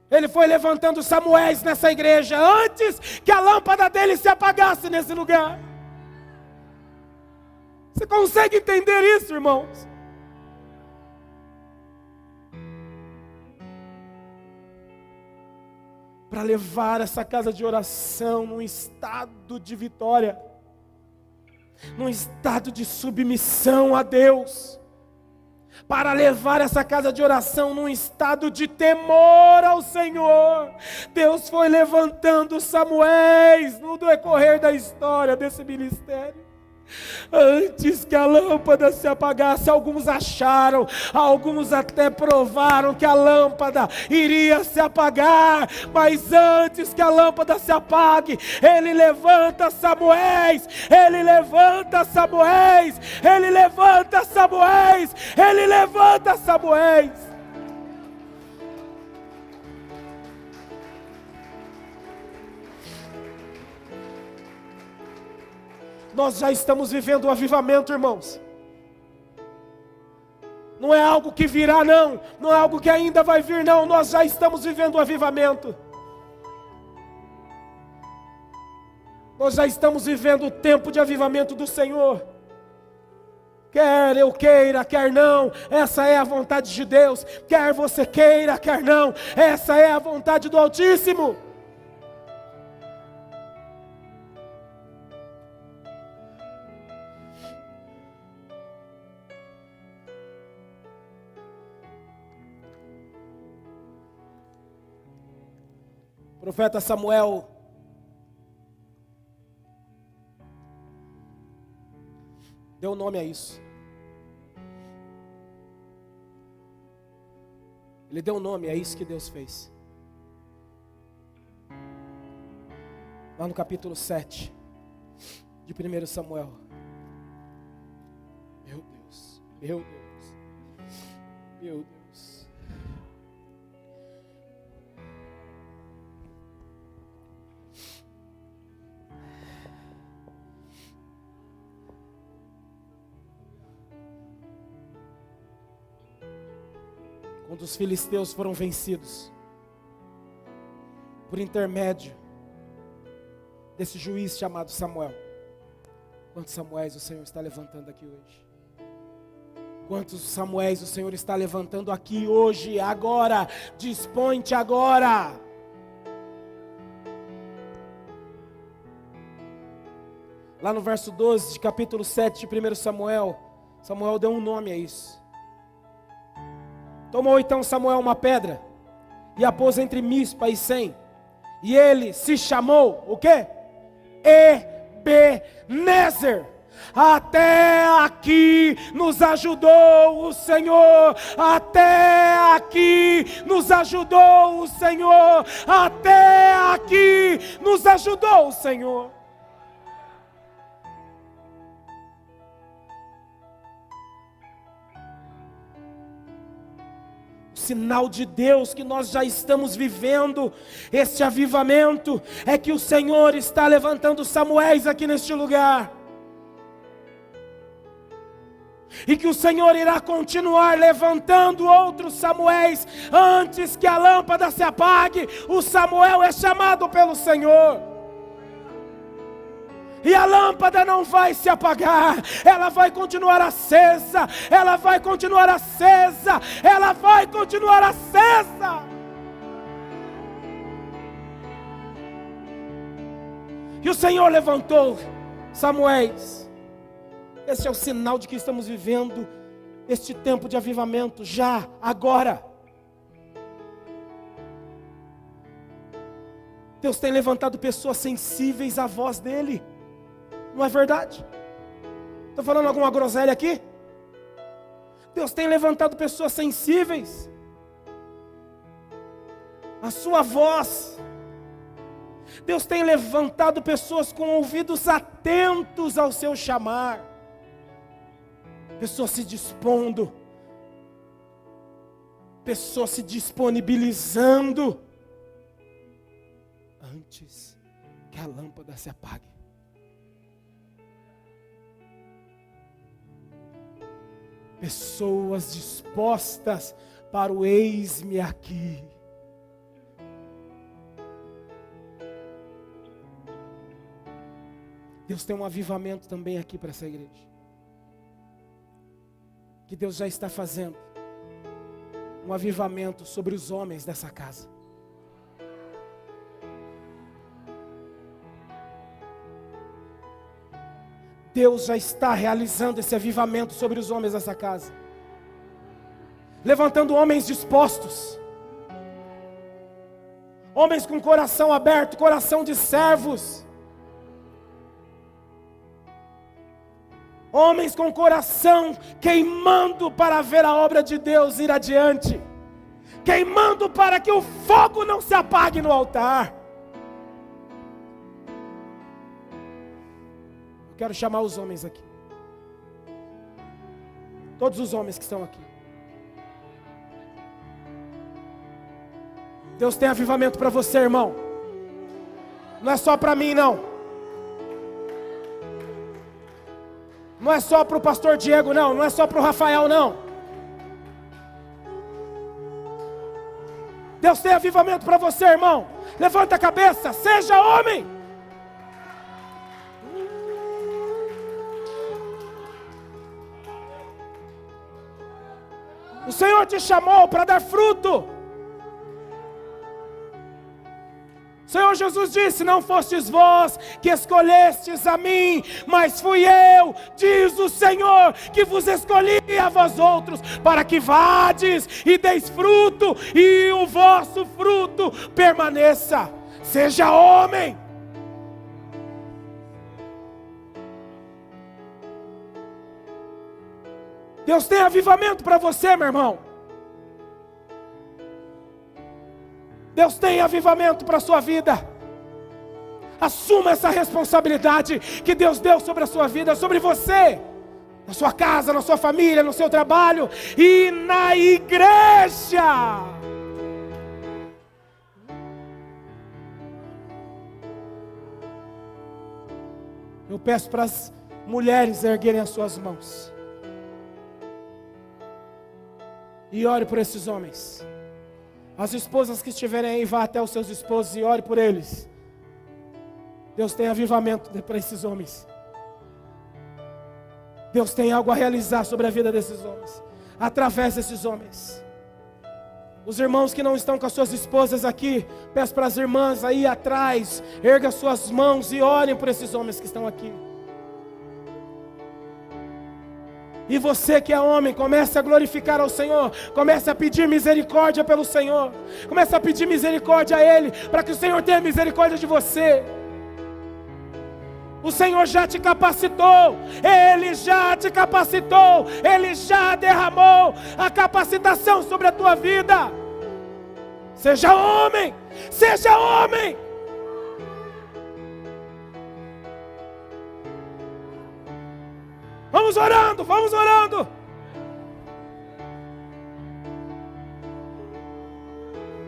B: Ele foi levantando Samuéis nessa igreja antes que a lâmpada dele se apagasse nesse lugar. Você consegue entender isso, irmãos? Para levar essa casa de oração num estado de vitória, num estado de submissão a Deus, para levar essa casa de oração num estado de temor ao Senhor. Deus foi levantando Samuéis no decorrer da história desse ministério. Antes que a lâmpada se apagasse, alguns acharam, alguns até provaram que a lâmpada iria se apagar, mas antes que a lâmpada se apague, ele levanta Samuéis, ele levanta Samuéis, ele levanta Samuéis, ele levanta Samuéis. Nós já estamos vivendo o avivamento, irmãos. Não é algo que virá, não. Não é algo que ainda vai vir, não. Nós já estamos vivendo o avivamento. Nós já estamos vivendo o tempo de avivamento do Senhor. Quer eu queira, quer não, essa é a vontade de Deus. Quer você queira, quer não, essa é a vontade do Altíssimo. O profeta Samuel deu nome a isso. Ele deu nome a isso que Deus fez. Lá no capítulo 7 de 1 Samuel. Meu Deus, meu Deus, meu Deus. quando os filisteus foram vencidos, por intermédio desse juiz chamado Samuel. Quantos Samuéis o Senhor está levantando aqui hoje? Quantos Samuéis o Senhor está levantando aqui hoje, agora? Dispõe-te agora. Lá no verso 12 de capítulo 7 de 1 Samuel, Samuel deu um nome a isso. Tomou então Samuel uma pedra e a pôs entre Mispa e Sem. E ele se chamou, o quê? Ebenezer. Até aqui nos ajudou o Senhor. Até aqui nos ajudou o Senhor. Até aqui nos ajudou o Senhor. Sinal de Deus que nós já estamos vivendo este avivamento é que o Senhor está levantando Samuéis aqui neste lugar, e que o Senhor irá continuar levantando outros Samuéis antes que a lâmpada se apague. O Samuel é chamado pelo Senhor, e a lâmpada não vai se apagar, ela vai continuar acesa, ela vai continuar acesa, ela vai continuar acesa. E o Senhor levantou Samuéis. Esse é o sinal de que estamos vivendo este tempo de avivamento, já, agora. Deus tem levantado pessoas sensíveis à voz dEle. Não é verdade? Estou falando alguma groselha aqui? Deus tem levantado pessoas sensíveis à sua voz. Deus tem levantado pessoas com ouvidos atentos ao seu chamar. Pessoas se dispondo, pessoas se disponibilizando antes que a lâmpada se apague. Pessoas dispostas para o eis-me aqui. Deus tem um avivamento também aqui para essa igreja, que Deus já está fazendo um avivamento sobre os homens dessa casa. Deus já está realizando esse avivamento sobre os homens dessa casa, levantando homens dispostos, homens com coração aberto, coração de servos, homens com coração queimando para ver a obra de Deus ir adiante, queimando para que o fogo não se apague no altar. Quero chamar os homens aqui, todos os homens que estão aqui. Deus tem avivamento para você, irmão. Não é só para mim, não. Não é só para o pastor Diego, não. Não é só para o Rafael, não. Deus tem avivamento para você, irmão. Levanta a cabeça, seja homem. O Senhor te chamou para dar fruto. O Senhor Jesus disse: não fostes vós que escolhestes a mim, mas fui eu, diz o Senhor, que vos escolhi a vós outros, para que vades e deis fruto, e o vosso fruto permaneça. Seja homem. Deus tem avivamento para você, meu irmão. Deus tem avivamento para a sua vida. Assuma essa responsabilidade que Deus deu sobre a sua vida, sobre você, na sua casa, na sua família, no seu trabalho e na igreja. Eu peço para as mulheres erguerem as suas mãos. E ore por esses homens. As esposas que estiverem aí, vá até os seus esposos e ore por eles. Deus tem avivamento para esses homens. Deus tem algo a realizar sobre a vida desses homens, através desses homens. Os irmãos que não estão com as suas esposas aqui, peço para as irmãs aí atrás, erga suas mãos e orem por esses homens que estão aqui. E você que é homem, comece a glorificar ao Senhor, comece a pedir misericórdia pelo Senhor, comece a pedir misericórdia a Ele, para que o Senhor tenha misericórdia de você. O Senhor já te capacitou, Ele já te capacitou, Ele já derramou a capacitação sobre a tua vida. Seja homem, seja homem. Vamos orando, vamos orando.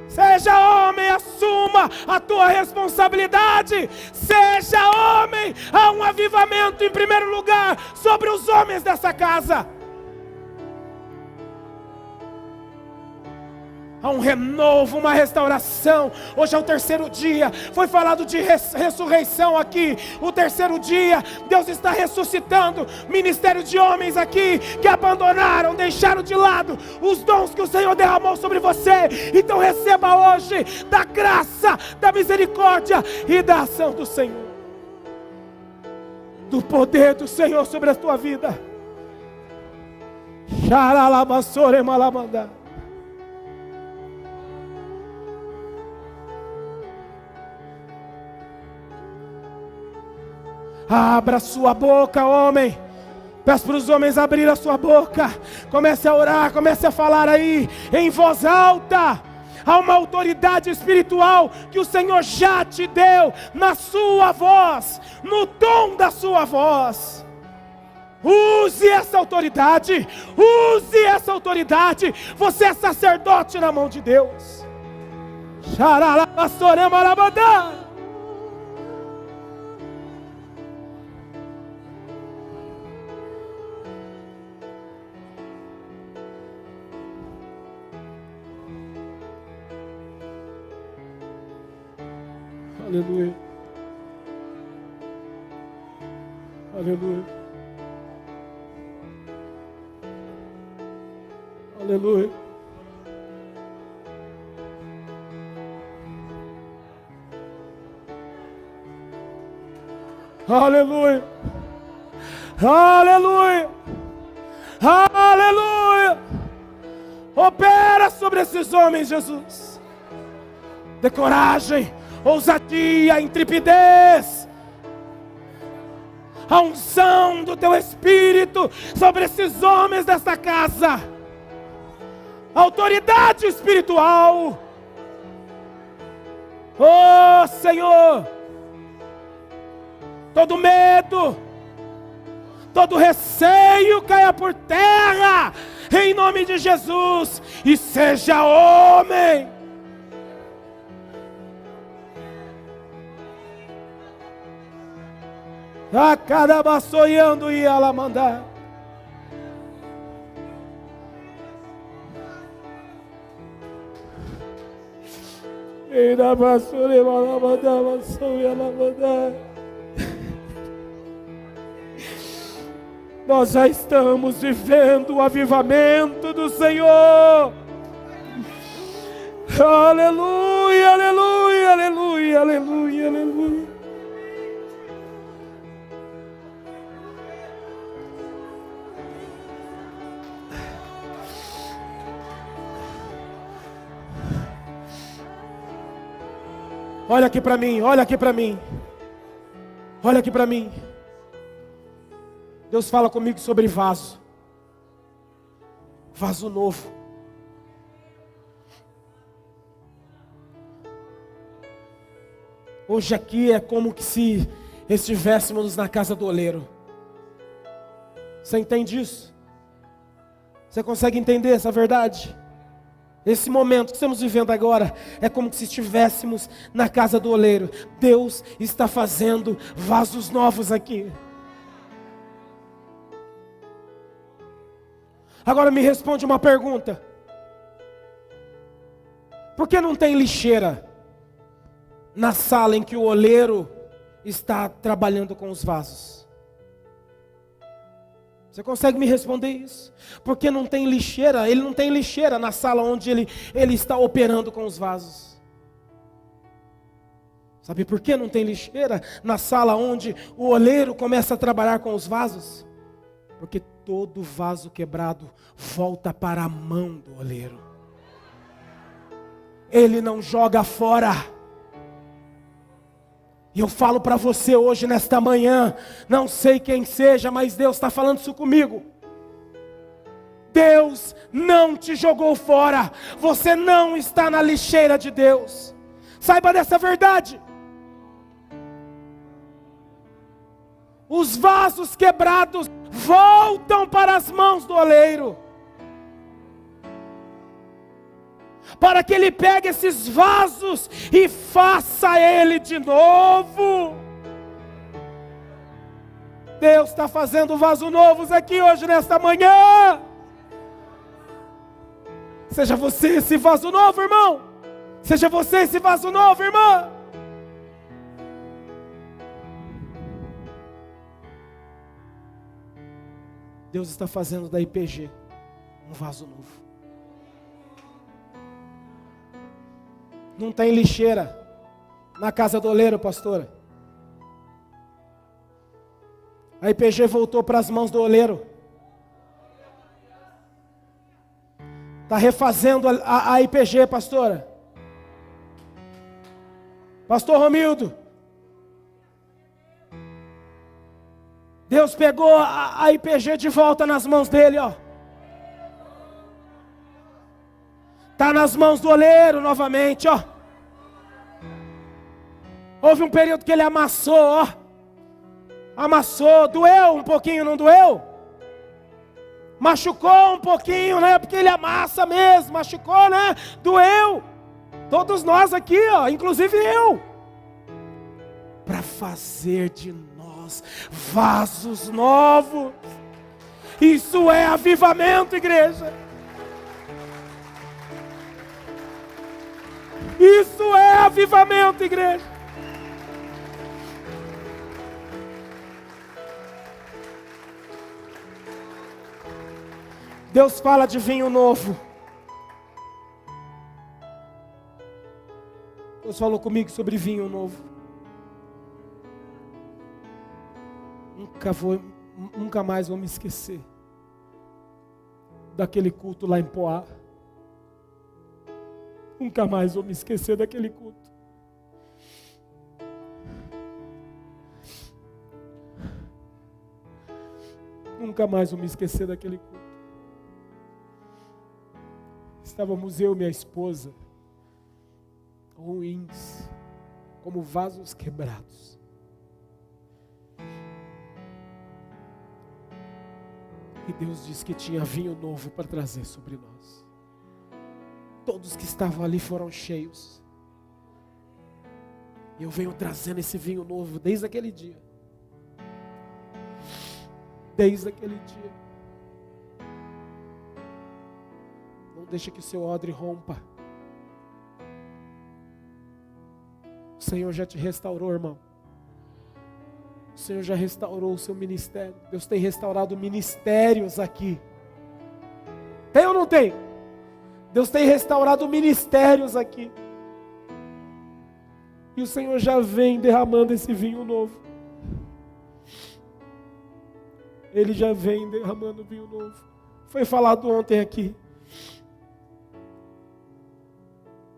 B: Seja homem, assuma a tua responsabilidade. Seja homem, há um avivamento em primeiro lugar sobre os homens dessa casa. Há um renovo, uma restauração. Hoje é o terceiro dia. Foi falado de ressurreição aqui. O terceiro dia, Deus está ressuscitando ministério de homens aqui que abandonaram, deixaram de lado os dons que o Senhor derramou sobre você. Então receba hoje da graça, da misericórdia e da ação do Senhor, do poder do Senhor sobre a tua vida. Xaralabassore malamandá. Abra sua boca, homem. Peço para os homens abrir a sua boca. Comece a orar, comece a falar aí em voz alta. Há uma autoridade espiritual que o Senhor já te deu na sua voz, no tom da sua voz. Use essa autoridade, use essa autoridade. Você é sacerdote na mão de Deus. Xaralabassore-marabadá. Aleluia. Aleluia. Aleluia. Aleluia. Aleluia. Aleluia. Opera sobre esses homens, Jesus. Dê coragem, ousadia, intrepidez, a unção do teu Espírito sobre esses homens desta casa, autoridade espiritual. Oh Senhor, todo medo, todo receio caia por terra, em nome de Jesus, e seja homem. A cada baçoiando e ela mandar. E da basura ela mandar, baçoia ela mandar. Nós já estamos vivendo o avivamento do Senhor. Aleluia, aleluia, aleluia, aleluia, aleluia. Olha aqui para mim, olha aqui para mim. Olha aqui para mim. Deus fala comigo sobre vaso. Vaso novo. Hoje aqui é como que se estivéssemos na casa do oleiro. Você entende isso? Você consegue entender essa verdade? Esse momento que estamos vivendo agora é como se estivéssemos na casa do oleiro. Deus está fazendo vasos novos aqui. Agora me responde uma pergunta. Por que não tem lixeira na sala em que o oleiro está trabalhando com os vasos? Você consegue me responder isso? Por que não tem lixeira? Ele não tem lixeira na sala onde ele está operando com os vasos. Sabe por que não tem lixeira na sala onde o oleiro começa a trabalhar com os vasos? Porque todo vaso quebrado volta para a mão do oleiro. Ele não joga fora. E eu falo para você hoje, nesta manhã, não sei quem seja, mas Deus está falando isso comigo. Deus não te jogou fora. Você não está na lixeira de Deus. Saiba dessa verdade. Os vasos quebrados voltam para as mãos do oleiro, para que ele pegue esses vasos e faça ele de novo. Deus está fazendo vasos novos aqui hoje, nesta manhã. Seja você esse vaso novo, irmão. Seja você esse vaso novo, irmã. Deus está fazendo da IPG um vaso novo. Não tem lixeira na casa do oleiro, pastora. A IPG voltou para as mãos do oleiro. Está refazendo a IPG, pastora. Pastor Romildo. Deus pegou a IPG de volta nas mãos dele, ó. Está nas mãos do oleiro novamente, ó. Houve um período que ele amassou, ó. Amassou, doeu um pouquinho, não doeu? Machucou um pouquinho, né? Porque ele amassa mesmo, machucou, né? Doeu. Todos nós aqui, ó, inclusive eu. Para fazer de nós vasos novos. Isso é avivamento, igreja. Isso é avivamento, igreja. Deus fala de vinho novo. Deus falou comigo sobre vinho novo. Nunca mais vou me esquecer daquele culto lá em Poá. Nunca mais vou me esquecer daquele culto. Nunca mais vou me esquecer daquele culto. Estávamos eu e minha esposa, ruins, como vasos quebrados. E Deus disse que tinha vinho novo para trazer sobre nós. Todos que estavam ali foram cheios. E eu venho trazendo esse vinho novo desde aquele dia. Desde aquele dia. Não deixe que o seu odre rompa. O Senhor já te restaurou, irmão. O Senhor já restaurou o seu ministério. Deus tem restaurado ministérios aqui. Tem ou não tem? Deus tem restaurado ministérios aqui. E o Senhor já vem derramando esse vinho novo. Ele já vem derramando vinho novo. Foi falado ontem aqui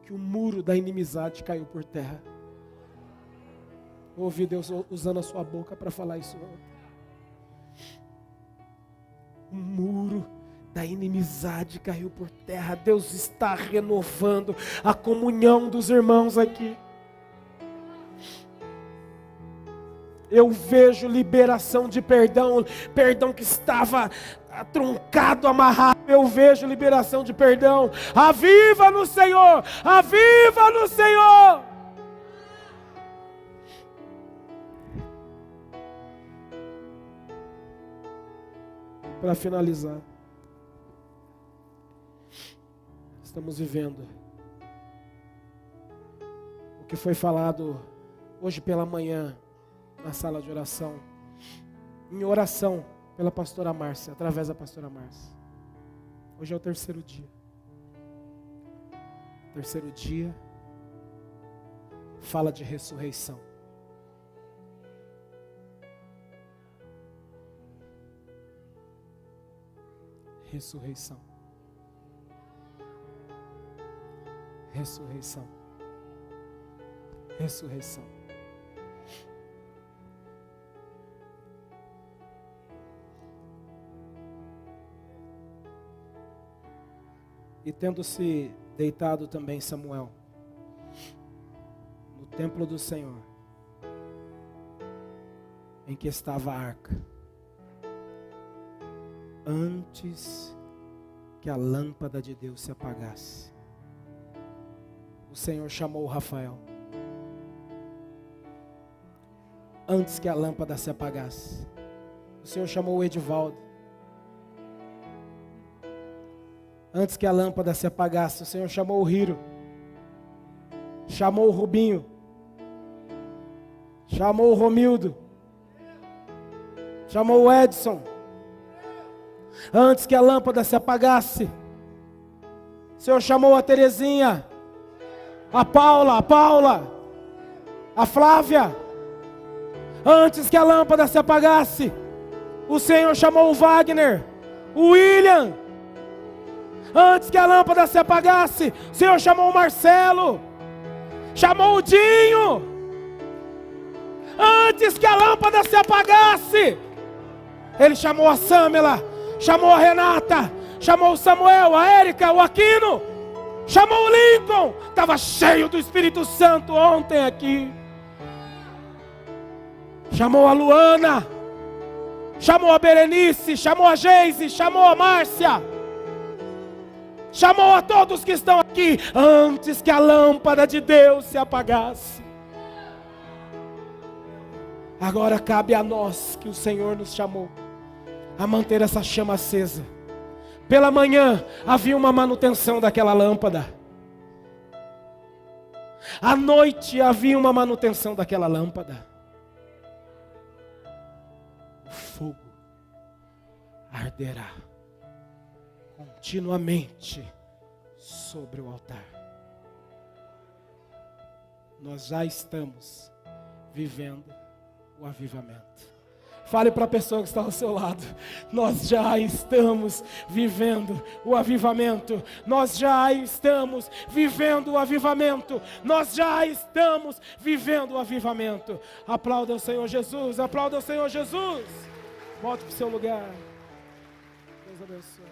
B: que o muro da inimizade caiu por terra. Eu ouvi Deus usando a sua boca para falar isso ontem. O muro da inimizade caiu por terra. Deus está renovando a comunhão dos irmãos aqui. Eu vejo liberação de perdão, perdão que estava truncado, amarrado. Eu vejo liberação de perdão. Aviva no Senhor, aviva no Senhor. Para finalizar, estamos vivendo que foi falado hoje pela manhã na sala de oração, em oração pela pastora Márcia, através da pastora Márcia. Hoje é o terceiro dia. Terceiro dia fala de ressurreição. Ressurreição. Ressurreição. Ressurreição. E tendo-se deitado também Samuel no templo do Senhor, em que estava a arca, antes que a lâmpada de Deus se apagasse, o Senhor chamou Rafael. Antes que a lâmpada se apagasse, o Senhor chamou o Edivaldo. Antes que a lâmpada se apagasse, o Senhor chamou o Hiro. Chamou o Rubinho. Chamou o Romildo. Chamou o Edson. Antes que a lâmpada se apagasse, o Senhor chamou a Terezinha, a Paula, a Flávia. Antes que a lâmpada se apagasse, o Senhor chamou o Wagner, o William. Antes que a lâmpada se apagasse, o Senhor chamou o Marcelo, chamou o Dinho. Antes que a lâmpada se apagasse, Ele chamou a Samela, chamou a Renata, chamou o Samuel, a Érica, o Aquino, chamou o Lincoln. Estava cheio do Espírito Santo ontem aqui. Chamou a Luana, chamou a Berenice, chamou a Geise, chamou a Márcia, chamou a todos que estão aqui, antes que a lâmpada de Deus se apagasse. Agora cabe a nós, que o Senhor nos chamou, a manter essa chama acesa. Pela manhã havia uma manutenção daquela lâmpada. À noite havia uma manutenção daquela lâmpada. O fogo arderá continuamente sobre o altar. Nós já estamos vivendo o avivamento. Fale para a pessoa que está ao seu lado: nós já estamos vivendo o avivamento. Nós já estamos vivendo o avivamento. Nós já estamos vivendo o avivamento. Aplauda o Senhor Jesus, aplauda o Senhor Jesus. Volte para o seu lugar. Deus abençoe.